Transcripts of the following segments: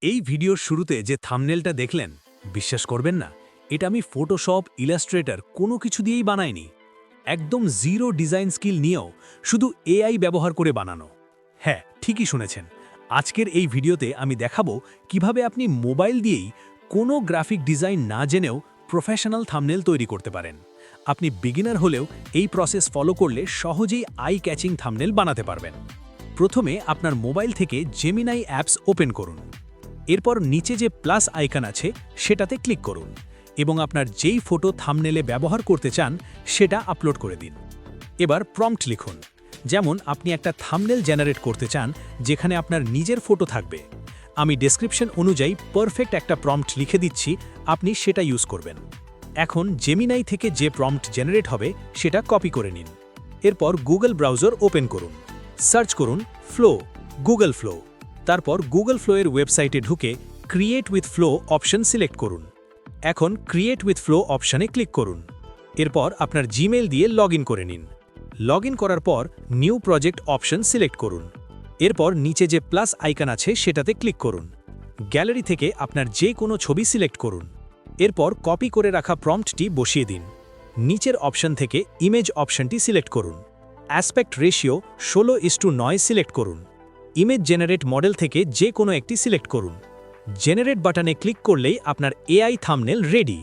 এই ভিডিওর শুরুতে যে থাম্বনেলটা দেখলেন, বিশ্বাস করবেন না, এটা আমি ফটোশপ, ইলাস্ট্রেটর কোনো কিছু দিয়েই বানাইনি। একদম জিরো ডিজাইন স্কিল নিয়েও শুধু এআই ব্যবহার করে বানানো। হ্যাঁ, ঠিকই শুনেছেন। আজকের এই ভিডিওতে আমি দেখাবো কিভাবে আপনি মোবাইল দিয়েই কোনো গ্রাফিক ডিজাইন না জেনেও প্রফেশনাল থাম্বনেল তৈরি করতে পারেন। আপনি বিগিনার হলেও এই প্রসেস ফলো করলে সহজেই আই ক্যাচিং থাম্বনেল বানাতে পারবেন। প্রথমে আপনার মোবাইল থেকে জেমিনাই অ্যাপস ওপেন করুন। এরপর নিচে যে প্লাস আইকন আছে সেটাতে ক্লিক করুন এবং আপনার যেই ফটো থাম্বনেলে ব্যবহার করতে চান সেটা আপলোড করে দিন। এবার প্রম্পট লিখুন, যেমন আপনি একটা থাম্বনেল জেনারেট করতে চান যেখানে আপনার নিজের ফটো থাকবে। আমি ডেসক্রিপশন অনুযায়ী পারফেক্ট একটা প্রম্পট লিখে দিচ্ছি, আপনি সেটা ইউজ করবেন। এখন জেমিনাই থেকে যে প্রম্পট জেনারেট হবে সেটা কপি করে নিন। এরপর গুগল ব্রাউজার ওপেন করুন, সার্চ করুন ফ্লো, গুগল ফ্লো। তারপর গুগল ফ্লো এর ওয়েবসাইটে ঢুকে create with flow option select করুন। এখন ক্রিয়েট উইথ ফ্লো অপশানে ক্লিক করুন। এরপর আপনার জিমেইল দিয়ে লগইন করে নিন। লগইন করার পর নিউ প্রজেক্ট অপশন সিলেক্ট করুন। এরপর নিচে যে প্লাস আইকন আছে সেটাতে ক্লিক করুন। গ্যালারি থেকে আপনার যে কোনো ছবি সিলেক্ট করুন। এরপর কপি করে রাখা প্রম্পটটি বসিয়ে দিন। নিচের অপশন থেকে ইমেজ অপশনটি সিলেক্ট করুন। অ্যাসপেক্ট রেশিও 16:9 সিলেক্ট করুন। ইমেজ জেনারেট মডেল থেকে যে কোনো একটি সিলেক্ট করুন। জেনারেট বাটনে ক্লিক করলেই আপনার এআই থাম্বনেল রেডি।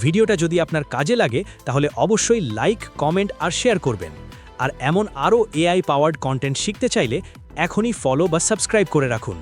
ভিডিওটা যদি আপনার কাজে লাগে তাহলে অবশ্যই লাইক, কমেন্ট আর শেয়ার করবেন। আর এমন আরও এআই পাওয়ার্ড কন্টেন্ট শিখতে চাইলে এখনই ফলো বা সাবস্ক্রাইব করে রাখুন।